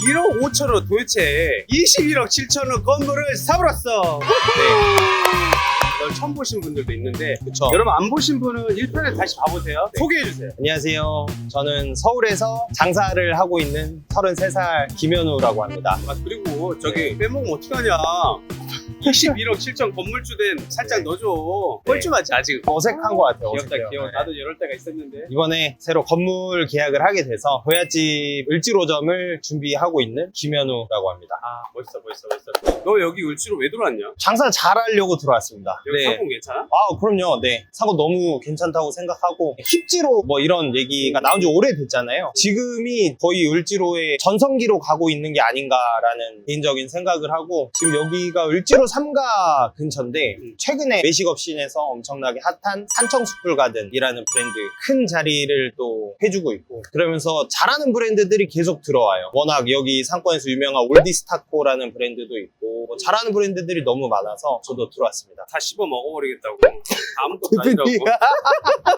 1억 5천원 도대체 21억 7천원 건물을 사버렸어. 이걸 처음 보신 분들도 있는데 그쵸. 여러분 안 보신 분은 1편에 다시 봐보세요. 소개해주세요. 안녕하세요. 저는 서울에서 장사를 하고 있는 33살 김현우라고 합니다. 아, 그리고 저기 빼먹으면 어떡하냐. 21억 7천 건물주 된 살짝 넣어줘. 뻘쭘하지 아직. 어색한 것 같아요. 귀엽다 어색해요. 귀여워. 네. 나도 이럴 때가 있었는데. 이번에 새로 건물 계약을 하게 돼서 고야집 을지로점을 준비하고 있는 김현우라고 합니다. 아 멋있어. 너 여기 을지로 왜 들어왔냐? 장사 잘하려고 들어왔습니다. 여기 상품 괜찮아? 아, 그럼요. 네. 사고 너무 괜찮다고 생각하고, 힙지로 뭐 이런 얘기가 나온 지 오래됐잖아요. 지금이 거의 을지로의 전성기로 가고 있는 게 아닌가라는 개인적인 생각을 하고, 지금 여기가 을지로 3가 근처인데, 최근에 매식업신에서 엄청나게 핫한 산청숯불가든이라는 브랜드 큰 자리를 또 해주고 있고, 그러면서 잘하는 브랜드들이 계속 들어와요. 워낙 여기 상권에서 유명한 올디스타코라는 브랜드도 있고, 뭐 잘하는 브랜드들이 너무 많아서 저도 들어왔습니다. 다 씹어 먹어버리겠다고. 아무것도 아니라고.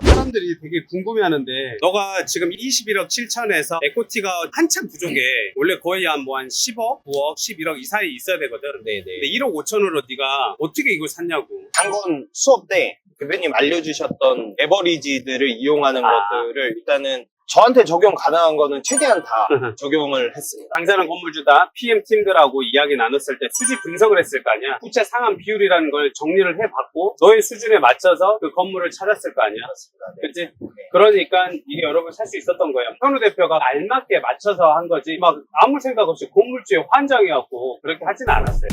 사람들이 되게 궁금해하는데 너가 지금 21억 7천에서 에코티가 한참 부족해. 원래 거의 한 10억, 9억, 11억 이 사이 있어야 되거든. 네네. 근데 1억 5천으로 네가 어떻게 이걸 샀냐고. 장건 수업 때 대표님 알려주셨던 에버리지들을 이용하는 것들을 일단은 저한테 적용 가능한 거는 최대한 다 적용을 했습니다. 장사는 건물주다 PM팀들하고 이야기 나눴을 때 수지 분석을 했을 거 아니야. 부채 상환 비율이라는 걸 정리를 해봤고 너의 수준에 맞춰서 그 건물을 찾았을 거 아니야. 그렇습니다. 네. 그치? 그러니까 이게 여러분 살 수 있었던 거예요. 현우 대표가 알맞게 맞춰서 한 거지 막 아무 생각 없이 건물주의 환장해갖고 그렇게 하진 않았어요.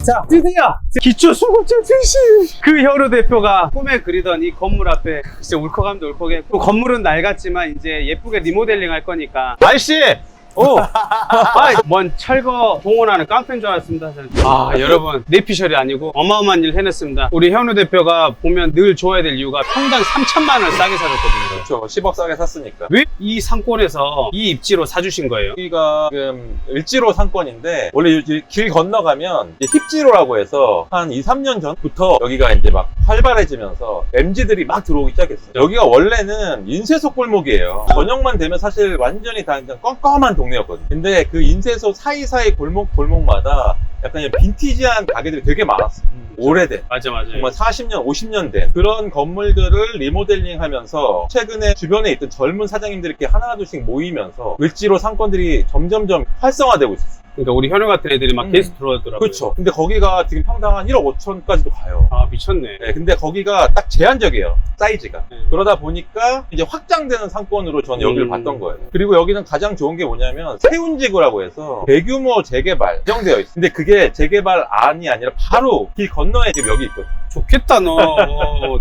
자, 드디어 기초 수급자 출시! 그 현우 대표가 꿈에 그리던 이 건물 앞에 진짜 울컥하면 울컥해. 또 건물은 낡았지만 이제 예쁘게 리모델링 할 거니까 아이씨! 오! 뭔 철거 동원하는 깡패인 줄 알았습니다. 아, 여러분, 내피셜이 아니고 어마어마한 일 해냈습니다. 우리 현우 대표가 보면 늘 좋아야 될 이유가 평당 3천만 원을 싸게 사줬거든요. 그렇죠. 10억 싸게 샀으니까. 왜 이 상권에서 이 입지로 사주신 거예요? 여기가 지금 을지로 상권인데 원래 길 건너가면 이제 힙지로라고 해서 한 2, 3년 전부터 여기가 이제 막 활발해지면서 MZ들이 막 들어오기 시작했어요. 여기가 원래는 인쇄소 골목이에요. 저녁만 되면 사실 완전히 다 그냥 껌껌한 동네였거든요. 근데 그 인쇄소 사이사이 골목마다 약간 빈티지한 가게들이 되게 많았어요. 오래된. 맞아. 정말 40년, 50년 된 그런 건물들을 리모델링 하면서 최근에 주변에 있던 젊은 사장님들이 이렇게 하나둘씩 모이면서 을지로 상권들이 점점점 활성화되고 있었어요. 그러니까 우리 현우 같은 애들이 막 계속 들어오더라고요. 그렇죠. 근데 거기가 지금 평당 한 1억 5천까지도 가요. 아, 미쳤네. 네, 근데 거기가 딱 제한적이에요. 사이즈가. 네. 그러다 보니까 이제 확장되는 상권으로 저는 여기를 봤던 거예요. 그리고 여기는 가장 좋은 게 뭐냐면 세운지구라고 해서 대규모 재개발 예정되어 있어요. 근데 그게 재개발안이 아니라 바로 길 건너에 지금 여기 있거든요. 좋겠다, 너.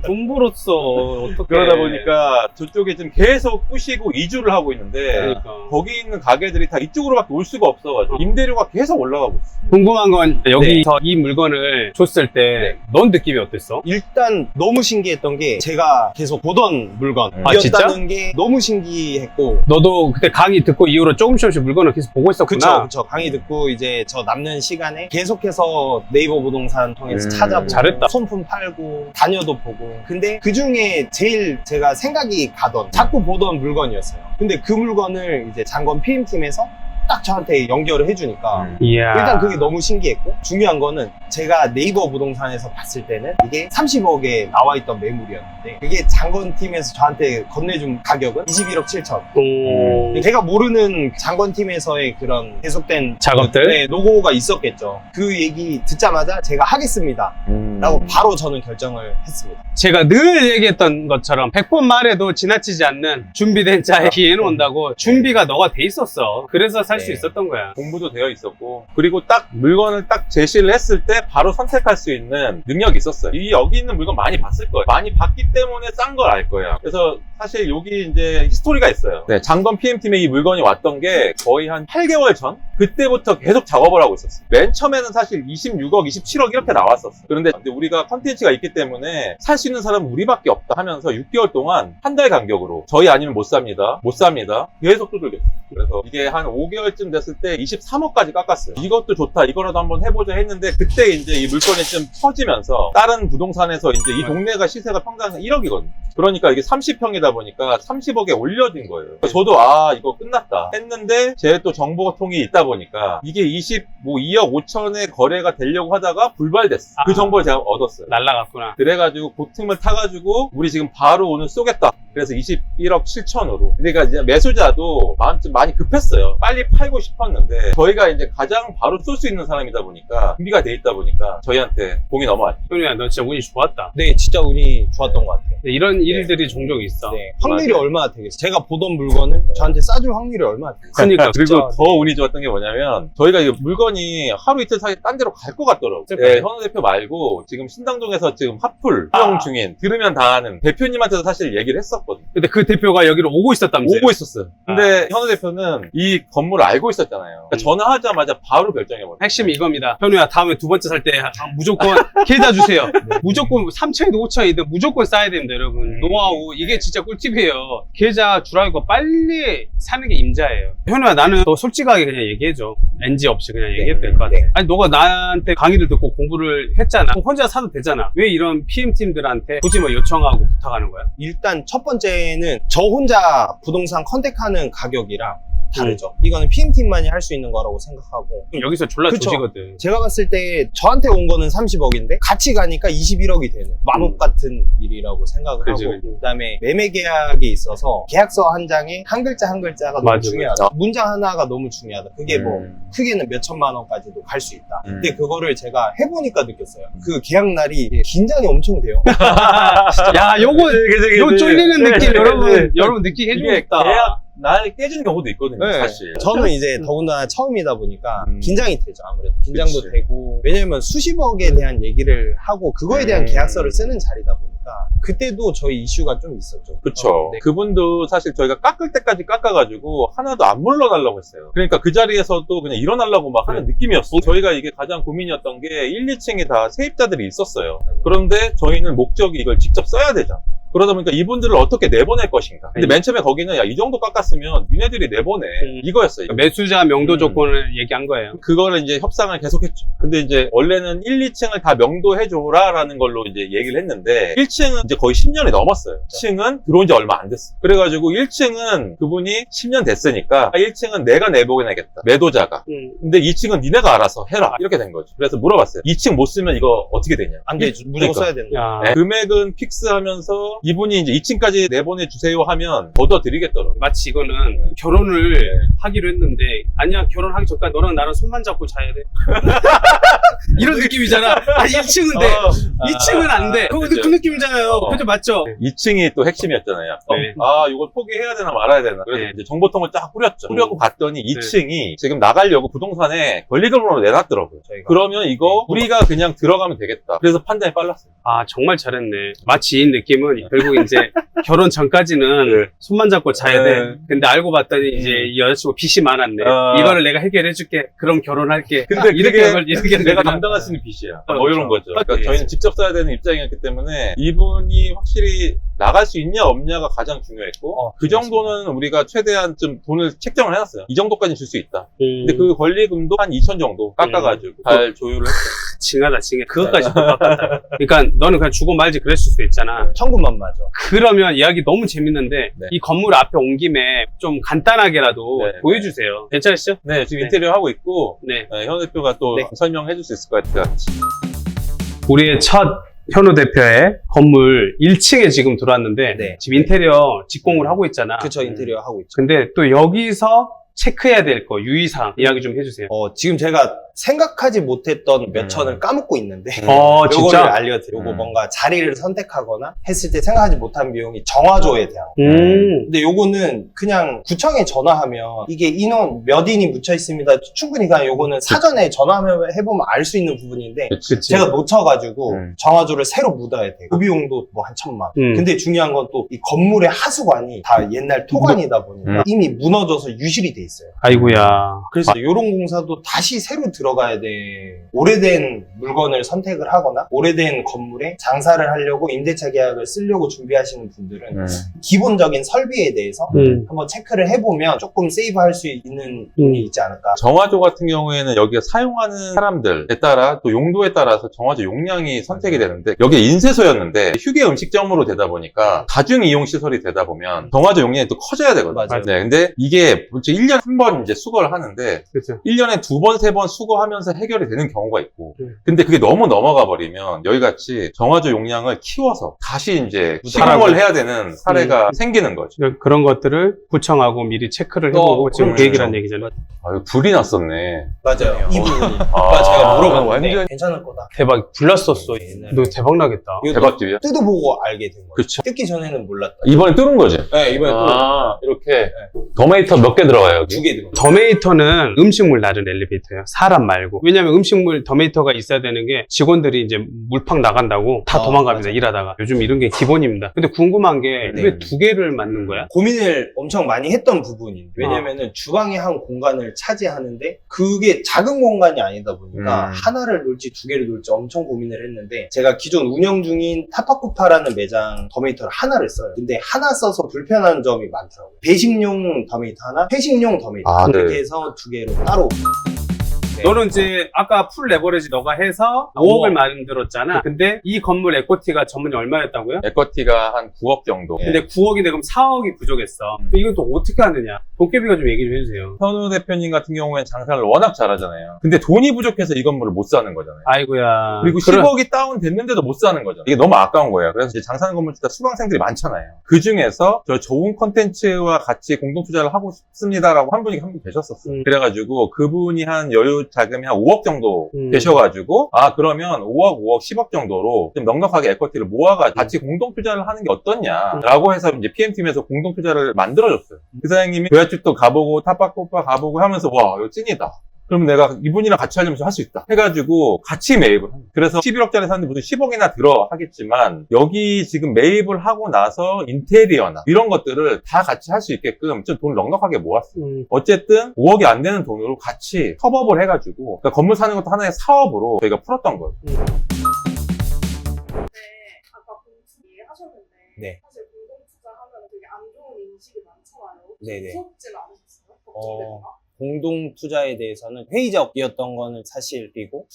돈 벌었어. 어떡해. 그러다 보니까 저쪽에 지금 계속 부시고 이주를 하고 있는데 그러니까. 거기 있는 가게들이 다 이쪽으로밖에 올 수가 없어가지고 임대료가 계속 올라가고 있어요. 궁금한 건 여기서 이 물건을 줬을 때 넌 느낌이 어땠어? 일단 너무 신기했던 게 제가 계속 보던 아, 진짜? 물건이었다는 게 너무 신기했고, 너도 그때 강의 듣고 이후로 조금씩 물건을 계속 보고 있었구나. 그쵸. 강의 듣고 이제 저 남는 시간에 계속해서 네이버 부동산 통해서 찾아보고 잘했다. 손품 팔고 다녀도 보고. 근데 그 중에 제일 제가 생각이 가던 자꾸 보던 물건이었어요. 근데 그 물건을 이제 장건 PM팀에서 딱 저한테 연결을 해주니까 이야. 일단 그게 너무 신기했고, 중요한 거는 제가 네이버 부동산에서 봤을 때는 이게 30억에 나와 있던 매물이었는데 그게 장건팀에서 저한테 건네준 가격은 21억 7천. 오. 제가 모르는 장건팀에서의 그런 계속된 작업들? 네, 노고가 있었겠죠. 그 얘기 듣자마자 제가 하겠습니다 라고 바로 저는 결정을 했습니다. 제가 늘 얘기했던 것처럼 100번 말해도 지나치지 않는 준비된 자의 기회는 온다고. 준비가 너가 돼 있었어. 그래서 살 수 네. 있었던 거야. 공부도 되어 있었고 그리고 딱 물건을 딱 제시를 했을 때 바로 선택할 수 있는 능력이 있었어요. 여기 있는 물건 많이 봤을 거예요. 많이 봤기 때문에 싼 걸 알 거예요. 그래서 사실 여기 이제 히스토리가 있어요. 네, 장건 PM팀에 이 물건이 왔던 게 거의 한 8개월 전? 그때부터 계속 작업을 하고 있었어요. 맨 처음에는 사실 26억, 27억 이렇게 나왔었어요. 그런데 우리가 컨텐츠가 있기 때문에 살 수 있는 사람은 우리밖에 없다 하면서 6개월 동안 한 달 간격으로 저희 아니면 못 삽니다. 계속 두들겼어요. 그래서 이게 한 5개월쯤 됐을 때 23억까지 깎았어요. 이것도 좋다. 이거라도 한번 해보자 했는데 그때 이제 이 물건이 좀 터지면서 다른 부동산에서 이제 이 동네가 시세가 평당 1억이거든요. 그러니까 이게 30평에다 되다 보니까 30억에 올려진 거예요. 저도 아 이거 끝났다 했는데 제 또 정보통이 있다 보니까 이게 2억 5천의 거래가 되려고 하다가 불발됐어. 그 정보를 제가 얻었어요. 날라갔구나. 그래가지고 그 틈을 타가지고 우리 지금 바로 오늘 쏘겠다. 그래서 21억 7천으로. 그러니까 이제 매수자도 마음좀 많이 급했어요. 빨리 팔고 싶었는데 저희가 이제 가장 바로 쏠 수 있는 사람이다 보니까 준비가 돼 있다 보니까 저희한테 공이 넘어왔죠. 현우야, 너 진짜 운이 좋았다. 네, 진짜 운이 좋았던 것 같아요. 이런 일들이 종종 있어. 네, 확률이 맞아요. 얼마나 되겠어요? 제가 보던 물건을 저한테 싸줄 확률이 얼마나 되겠어요? 그러니까 그리고 진짜, 더 운이 좋았던 게 뭐냐면 저희가 이 물건이 하루 이틀 사이에 딴 데로 갈 것 같더라고요. 네, 현우 대표 말고 지금 신당동에서 지금 핫플 수용 중인 들으면 다 아는 대표님한테도 사실 얘기를 했었거든요. 근데 그 대표가 여기로 오고 있었다면서요? 오고 있었어요. 근데 현우 대표는 이 건물을 알고 있었잖아요. 그러니까 전화하자마자 바로 결정해버렸어요. 핵심이 이겁니다. 현우야, 다음에 두 번째 살 때 무조건 계좌 주세요. 무조건 3천이든 5천이든 무조건 쌓아야 됩니다, 여러분. 노하우, 이게 진짜 꿀팁이에요. 계좌 주라고 빨리 사는 게 임자예요. 현우야, 나는 너 솔직하게 그냥 얘기해줘. NG 없이 그냥 얘기해도 될 것 같아. 아니, 너가 나한테 강의를 듣고 공부를 했잖아. 그럼 혼자 사도 되잖아. 왜 이런 PM팀들한테 굳이 뭐 요청하고 부탁하는 거야? 일단 첫 번째는 저 혼자 부동산 컨택하는 가격이랑 다르죠. 이거는 PM팀만이 할 수 있는 거라고 생각하고 여기서 졸라 그쵸. 조지거든. 제가 봤을 때 저한테 온 거는 30억인데 같이 가니까 21억이 되는 마법 같은 일이라고 생각을 그치, 하고 그치. 그다음에 매매 계약에 있어서 계약서 한 장에 한 글자 한 글자가 너무 맞아, 중요하다. 문장 하나가 너무 중요하다. 그게 뭐 음. 크게는 몇 천만 원까지도 갈 수 있다. 음. 근데 그거를 제가 해보니까 느꼈어요. 그 계약 날이 긴장이 엄청 돼요. 야, 요거 쫄리는 네, 느낌 네, 여러분, 네. 여러분 느끼게 이게 해주겠다. 계약 날 깨지는 경우도 있거든요, 네. 사실. 저는 이제 더군다나 처음이다 보니까 긴장이 되죠. 아무래도 긴장도 그치. 되고 왜냐면 수십억에 대한 얘기를 하고 그거에 대한 계약서를 쓰는 자리다 보니까 그때도 저희 이슈가 좀 있었죠. 그쵸. 네. 그분도 사실 저희가 깎을 때까지 깎아가지고 하나도 안 물러나려고 했어요. 그러니까 그 자리에서도 그냥 일어나려고 막 하는 느낌이었어요. 저희가 이게 가장 고민이었던 게 1, 2층에 다 세입자들이 있었어요. 그런데 저희는 목적이 이걸 직접 써야 되잖아. 그러다 보니까 이분들을 어떻게 내보낼 것인가. 근데 맨 처음에 거기는 야, 이 정도 깎았으면 니네들이 내보내. 이거였어요. 매수자 명도 조건을 얘기한 거예요. 그거를 이제 협상을 계속했죠. 근데 이제 원래는 1, 2층을 다 명도해줘라라는 걸로 이제 얘기를 했는데 1층은 이제 거의 10년이 넘었어요. 2층은 들어온 지 얼마 안 됐어. 그래가지고 1층은 그분이 10년 됐으니까 1층은 내가 내보내겠다. 매도자가. 근데 2층은 니네가 알아서 해라. 이렇게 된 거죠. 그래서 물어봤어요. 2층 못 쓰면 이거 어떻게 되냐? 안 되죠. 무조건 그러니까. 써야 되는 거예요. 야, 네, 금액은 픽스하면서 이분이 이제 2층까지 내보내주세요 하면 걷어드리겠더라고요. 마치 이거는 결혼을 하기로 했는데 아니야, 결혼하기 전까지 너랑 나랑 손만 잡고 자야 돼. 이런 느낌이잖아. 아, 1층은 돼. 2층은 안 돼. 그거 그죠. 그 느낌이잖아요. 그죠, 맞죠? 2층이 또 핵심이었잖아요. 네. 아, 이걸 포기해야 되나 말아야 되나. 그래서 네. 이제 정보통을 쫙 뿌렸죠. 뿌려고 봤더니 2층이 지금 나가려고 부동산에 권리금으로 내놨더라고요. 저희가. 그러면 이거 우리가 그냥 들어가면 되겠다. 그래서 판단이 빨랐어요. 아, 정말 잘했네. 마치 이 느낌은 결국 이제 결혼 전까지는 네. 손만 잡고 자야 돼. 네. 근데 알고 봤더니 이제 이 여자친구 빚이 많았네. 이거를 내가 해결해줄게. 그럼 결혼할게. 근데 이렇게 그게 이렇게 내가 되구나. 감당할 수 있는 빚이야. 그렇죠. 뭐 이런 거죠. 그러니까 네. 저희는 직접 써야 되는 입장이었기 때문에 이분이 확실히 나갈 수 있냐 없냐가 가장 중요했고 그 정도는 우리가 최대한 좀 돈을 책정을 해놨어요. 이 정도까지 줄 수 있다. 근데 그 권리금도 한 2천 정도 깎아가지고 잘 조율을 했어요. 징하다, 징해. 그것까지 못 바꿨다. 그러니까 너는 그냥 주고 말지 그랬을 수도 있잖아. 천금만 맞아. 그러면 이야기 너무 재밌는데 네. 이 건물 앞에 온 김에 좀 간단하게라도 네. 보여주세요. 괜찮으시죠? 네, 지금 네. 인테리어 하고 있고 네. 현 대표가 또 네. 설명해 줄 수 있을 것 같아요. 우리의 첫 현우 대표의 건물 1층에 지금 들어왔는데 네. 지금 인테리어 직공을 하고 있잖아. 그쵸, 인테리어 하고 있죠. 근데 또 여기서 체크해야 될 거, 유의사항 이야기 좀 해주세요. 지금 제가 생각하지 못했던 몇 천을 까먹고 있는데 요거를 진짜? 알려드려요. 요거 뭔가 자리를 선택하거나 했을 때 생각하지 못한 비용이 정화조에 대한 근데 요거는 그냥 구청에 전화하면 이게 인원 몇 인이 묻혀 있습니다. 충분히 그냥 요거는 사전에 전화해보면 알 수 있는 부분인데 그치. 제가 놓쳐가지고 정화조를 새로 묻어야 돼요. 그 비용도 뭐 한 1,000만. 근데 중요한 건 또 이 건물의 하수관이 다 옛날 토관이다 보니까 이미 무너져서 유실이 돼 있어요. 아이고야. 그래서 이런 공사도 다시 새로 들어가야 돼. 오래된 물건을 선택을 하거나 오래된 건물에 장사를 하려고 임대차 계약을 쓰려고 준비하시는 분들은 기본적인 설비에 대해서 한번 체크를 해보면 조금 세이브할 수 있는 부분이 있지 않을까. 정화조 같은 경우에는 여기가 사용하는 사람들에 따라 또 용도에 따라서 정화조 용량이 선택이 되는데 여기에 인쇄소였는데 휴게 음식점으로 되다 보니까 다중 이용 시설이 되다 보면 정화조 용량이 또 커져야 되거든요. 맞아요. 네, 근데 이게 1년에 한 번 이제 수거를 하는데 그렇죠. 1년에 2번, 3번 수거하면서 해결이 되는 경우가 있고 근데 그게 너무 넘어가 버리면 여기 같이 정화조 용량을 키워서 다시 이제 시공을 해야 되는 사례가 생기는 거죠. 그런 것들을 구청하고 미리 체크를 해보고 지금 그 얘기란 얘기잖아요. 아유, 불이 났었네. 맞아요. 이 부분이. 아, 제가 물어봤는데 완전 괜찮을 거다. 대박, 불났었어. 옛날에. 너 대박 나겠다. 이거 대박집이야? 뜯어보고 알게 된 거예요. 그쵸. 뜯기 전에는 몰랐다. 이번에 뚫은 거지? 네, 이번에 이렇게 더메이터 몇 개 들어가요, 여기? 2개 들어. 더메이터는 음식물 나른 엘리베이터예요. 사람 말고. 왜냐면 음식물 더메이터가 있어야 되는 게 직원들이 이제 물팍 나간다고 다 도망갑니다. 맞아. 일하다가. 요즘 이런 게 기본입니다. 근데 궁금한 게 네. 왜 2개를 만든 거야? 고민을 엄청 많이 했던 부분인데 왜냐면은 주방의 한 공간을 차지하는데 그게 작은 공간이 아니다 보니까 하나를 놓을지 2개를 놓을지 엄청 고민을 했는데 제가 기존 운영 중인 타파쿠파라는 매장 더메이터를 하나를 써요. 근데 하나 써서 불편한 점이 많더라고요. 배식용 더메이터 하나, 회식용 더메이터 그렇게 해서 2개로 따로. 네. 너는 이제 아까 풀 레버리지 너가 해서 5억을 만들었잖아. 근데 이 건물 에코티가 전문이 얼마였다고요? 에코티가 한 9억 정도. 근데 9억인데 그럼 4억이 부족했어. 이건 또 어떻게 하느냐? 도깨비가 좀 얘기 좀 해주세요. 현우 대표님 같은 경우에는 장사를 워낙 잘하잖아요. 근데 돈이 부족해서 이 건물을 못 사는 거잖아요. 아이고야. 그리고 10억이 다운 됐는데도 못 사는 거죠. 이게 너무 아까운 거예요. 그래서 이제 장사하는 건물 진짜 수강생들이 많잖아요. 그 중에서 저 좋은 콘텐츠와 같이 공동 투자를 하고 싶습니다라고 한 분이 계셨었어요. 그래가지고 그분이 한 여유 자금이 한 5억 정도 계셔가지고 그러면 5억, 10억 정도로 좀 넉넉하게 에코티를 모아가지고 같이 공동 투자를 하는 게 어떻냐라고 해서 이제 PM팀에서 공동 투자를 만들어줬어요. 그 사장님이 고야집도 가보고 타파코파 가보고 하면서 와 이거 찐이다. 그럼 내가 이분이랑 같이 하려면 할 수 있다. 해가지고 같이 매입을 합니다. 그래서 11억짜리 샀는데 무슨 10억이나 들어 하겠지만 여기 지금 매입을 하고 나서 인테리어나 이런 것들을 다 같이 할 수 있게끔 좀 돈을 넉넉하게 모았어요. 어쨌든 5억이 안 되는 돈으로 같이 협업을 해가지고 그러니까 건물 사는 것도 하나의 사업으로 저희가 풀었던 거예요. 네, 아까 공투 얘기하셨는데 네. 사실 공동투자 하면 되게 안 좋은 인식이 많잖아요. 네네. 무섭진 않으셨어요? 걱정되거나? 공동 투자에 대해서는 회의적이었던 거는 사실이고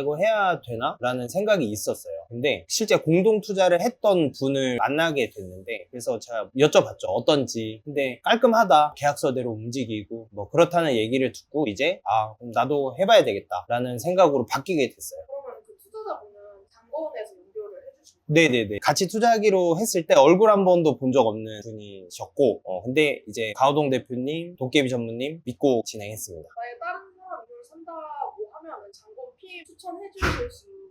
이거 해야 되나? 라는 생각이 있었어요. 근데 실제 공동 투자를 했던 분을 만나게 됐는데 그래서 제가 여쭤봤죠. 어떤지. 근데 깔끔하다. 계약서대로 움직이고 뭐 그렇다는 얘기를 듣고 이제 그럼 나도 해봐야 되겠다 라는 생각으로 바뀌게 됐어요. 그러면 그 투자자분은 당거원에서 연결을 해주신 거예요? 네네네. 같이 투자하기로 했을 때 얼굴 한 번도 본 적 없는 분이셨고 근데 이제 가오동 대표님, 도깨비 전무님 믿고 진행했습니다. 만약에 다른 사람 이걸 산다고 하면은 장건 PM 추천해 주실 수 있는지?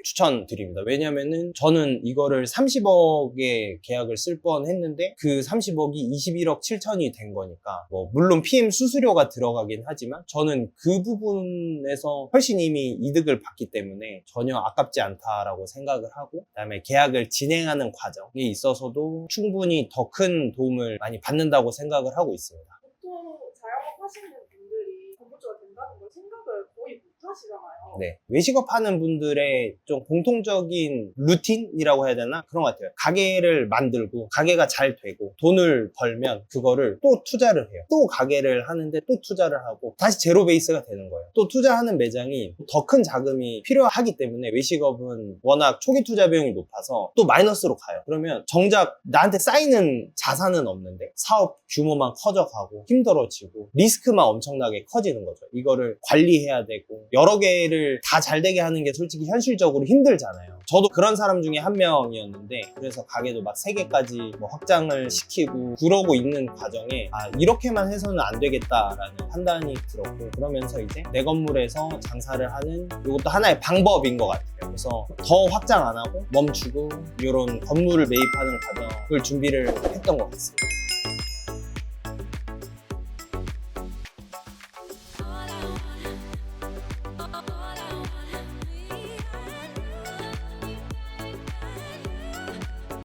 추천드립니다. 왜냐면은 저는 이거를 30억에 계약을 쓸 뻔 했는데 그 30억이 21억 7천이 된 거니까 뭐 물론 PM 수수료가 들어가긴 하지만 저는 그 부분에서 훨씬 이미 이득을 봤기 때문에 전혀 아깝지 않다라고 생각을 하고 그다음에 계약을 진행하는 과정에 있어서도 충분히 더 큰 도움을 많이 받는다고 생각을 하고 있습니다. 보통 자영업 하시는 분들이 건물주가 된다는 걸 생각을 거의 못 하시잖아요. 네. 외식업 하는 분들의 좀 공통적인 루틴이라고 해야 되나? 그런 것 같아요. 가게를 만들고, 가게가 잘 되고, 돈을 벌면 그거를 또 투자를 해요. 또 가게를 하는데 또 투자를 하고, 다시 제로 베이스가 되는 거예요. 또 투자하는 매장이 더 큰 자금이 필요하기 때문에 외식업은 워낙 초기 투자 비용이 높아서 또 마이너스로 가요. 그러면 정작 나한테 쌓이는 자산은 없는데 사업 규모만 커져가고 힘들어지고 리스크만 엄청나게 커지는 거죠. 이거를 관리해야 되고 여러 개를 다 잘 되게 하는 게 솔직히 현실적으로 힘들잖아요. 저도 그런 사람 중에 한 명이었는데 그래서 가게도 막 3개까지 뭐 확장을 시키고 그러고 있는 과정에 이렇게만 해서는 안 되겠다라는 판단이 들었고 그러면서 이제 내 건물에서 장사를 하는 이것도 하나의 방법인 것 같아요. 그래서 더 확장 안 하고 멈추고 이런 건물을 매입하는 과정을 준비를 했던 것 같습니다.